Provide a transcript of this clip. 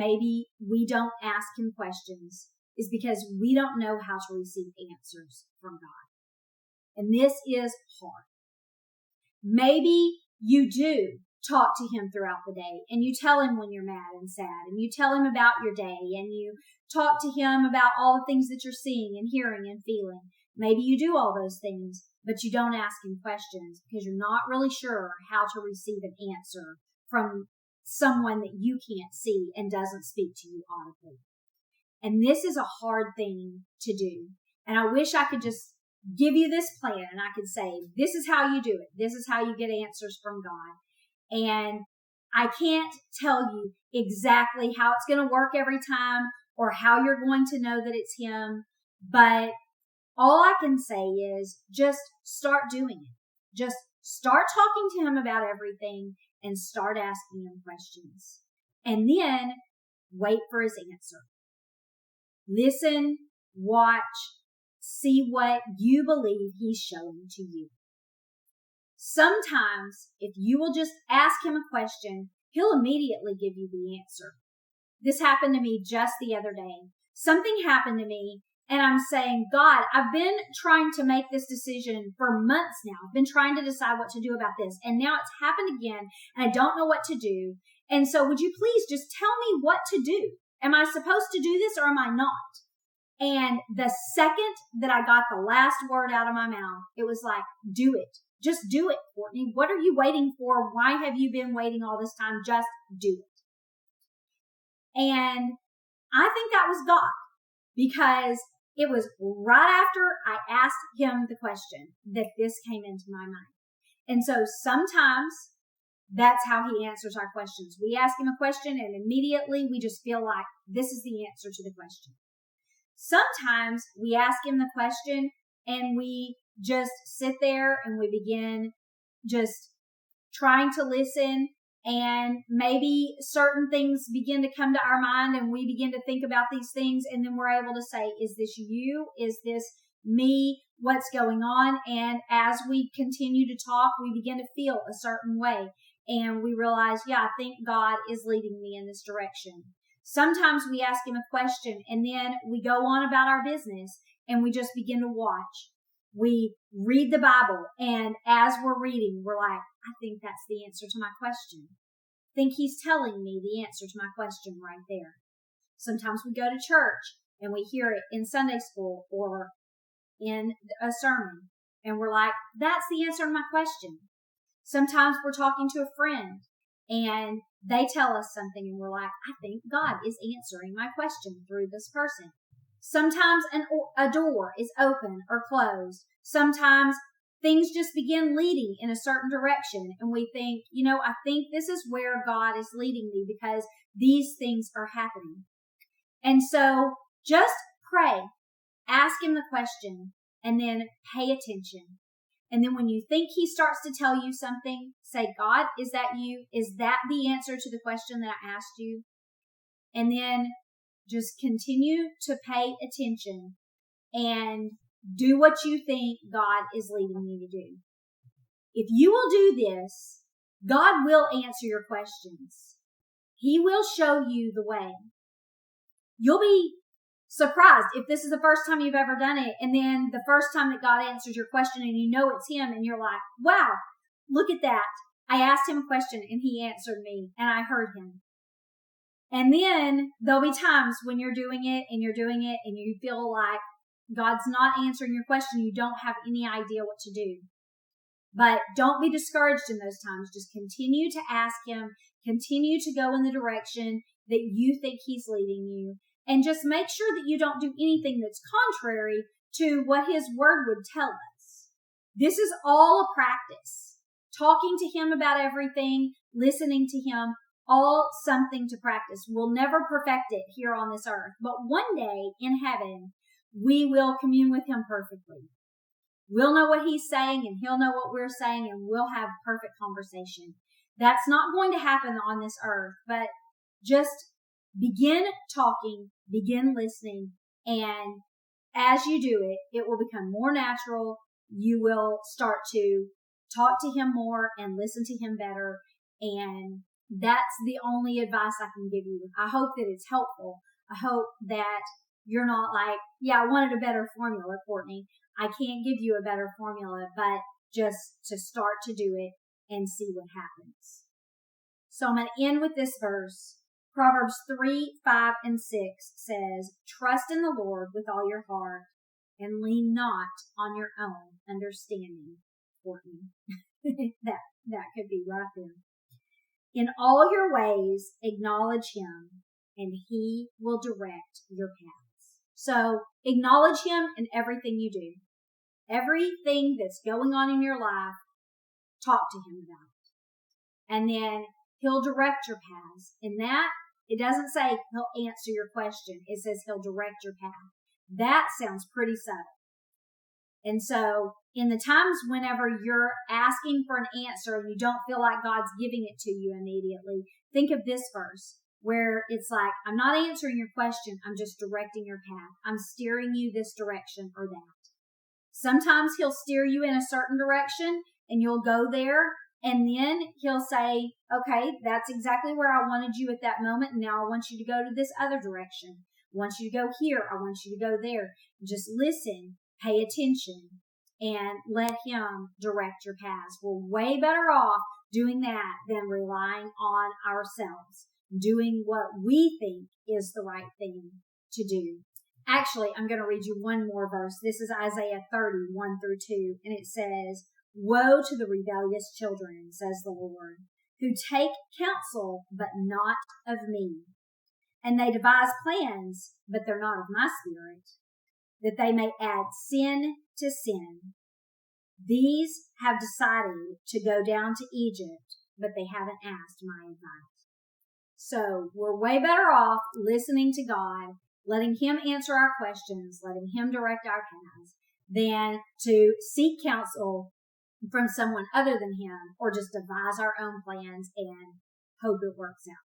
maybe we don't ask him questions is because we don't know how to receive answers from God. And this is hard. Maybe you do talk to him throughout the day and you tell him when you're mad and sad and you tell him about your day and you talk to him about all the things that you're seeing and hearing and feeling. Maybe you do all those things, but you don't ask him questions because you're not really sure how to receive an answer from someone that you can't see and doesn't speak to you audibly. And this is a hard thing to do. And I wish I could just give you this plan and I could say, this is how you do it. This is how you get answers from God. And I can't tell you exactly how it's going to work every time or how you're going to know that it's him. But all I can say is just start doing it. Just start talking to him about everything and start asking him questions. And then wait for his answer. Listen, watch, see what you believe he's showing to you. Sometimes, if you will just ask him a question, he'll immediately give you the answer. This happened to me just the other day. Something happened to me, and I'm saying, God, I've been trying to make this decision for months now. I've been trying to decide what to do about this, and now it's happened again, and I don't know what to do. And so would you please just tell me what to do? Am I supposed to do this or am I not? And the second that I got the last word out of my mouth, it was like, do it. Just do it, Courtney. What are you waiting for? Why have you been waiting all this time? Just do it. And I think that was God, because it was right after I asked him the question that this came into my mind. And so sometimes that's how he answers our questions. We ask him a question and immediately we just feel like this is the answer to the question. Sometimes we ask him the question and we just sit there and we begin just trying to listen, and maybe certain things begin to come to our mind and we begin to think about these things, and then we're able to say, is this you? Is this me? What's going on? And as we continue to talk, we begin to feel a certain way and we realize, yeah, I think God is leading me in this direction. Sometimes we ask him a question and then we go on about our business and we just begin to watch. We read the Bible, and as we're reading, we're like, I think that's the answer to my question. I think he's telling me the answer to my question right there. Sometimes we go to church and we hear it in Sunday school or in a sermon, and we're like, that's the answer to my question. Sometimes we're talking to a friend and they tell us something and we're like, I think God is answering my question through this person. Sometimes a door is open or closed. Sometimes things just begin leading in a certain direction and we think, I think this is where God is leading me because these things are happening. And so just pray, ask him the question, and then pay attention. And then when you think he starts to tell you something, say, God, is that you? Is that the answer to the question that I asked you? And then just continue to pay attention and do what you think God is leading you to do. If you will do this, God will answer your questions. He will show you the way. You'll be surprised if this is the first time you've ever done it, and then the first time that God answers your question and you know it's him and you're like, wow, look at that. I asked him a question and he answered me and I heard him. And then there'll be times when you're doing it and you feel like God's not answering your question. You don't have any idea what to do. But don't be discouraged in those times. Just continue to ask him. Continue to go in the direction that you think he's leading you. And just make sure that you don't do anything that's contrary to what his word would tell us. This is all a practice. Talking to him about everything, listening to him, all something to practice. We'll never perfect it here on this earth, but one day in heaven, we will commune with him perfectly. We'll know what he's saying and he'll know what we're saying, and we'll have perfect conversation. That's not going to happen on this earth, but just begin talking, begin listening, and as you do it, it will become more natural. You will start to talk to him more and listen to him better, and That's the only advice I can give you. I hope that it's helpful. I hope that you're not like, yeah, I wanted a better formula, Courtney. I can't give you a better formula, but just to start to do it and see what happens. So I'm going to end with this verse. Proverbs 3, 5, and 6 says, trust in the Lord with all your heart and lean not on your own understanding. Courtney. that could be right there. In all your ways, acknowledge him, and he will direct your paths. So acknowledge him in everything you do. Everything that's going on in your life, talk to him about it. And then he'll direct your paths. In that, it doesn't say he'll answer your question. It says he'll direct your path. That sounds pretty subtle. And so in the times whenever you're asking for an answer and you don't feel like God's giving it to you immediately, think of this verse where it's like, I'm not answering your question. I'm just directing your path. I'm steering you this direction or that. Sometimes he'll steer you in a certain direction and you'll go there. And then he'll say, okay, that's exactly where I wanted you at that moment. And now I want you to go to this other direction. I want you to go here. I want you to go there. Just listen, pay attention, and let him direct your paths. We're way better off doing that than relying on ourselves, doing what we think is the right thing to do. Actually, I'm going to read you one more verse. This is Isaiah 30, 1 through 2, and it says, woe to the rebellious children, says the Lord, who take counsel, but not of me. And they devise plans, but they're not of my spirit, that they may add sin to sin. These have decided to go down to Egypt, but they haven't asked my advice. So we're way better off listening to God, letting him answer our questions, letting him direct our paths, than to seek counsel from someone other than him or just devise our own plans and hope it works out.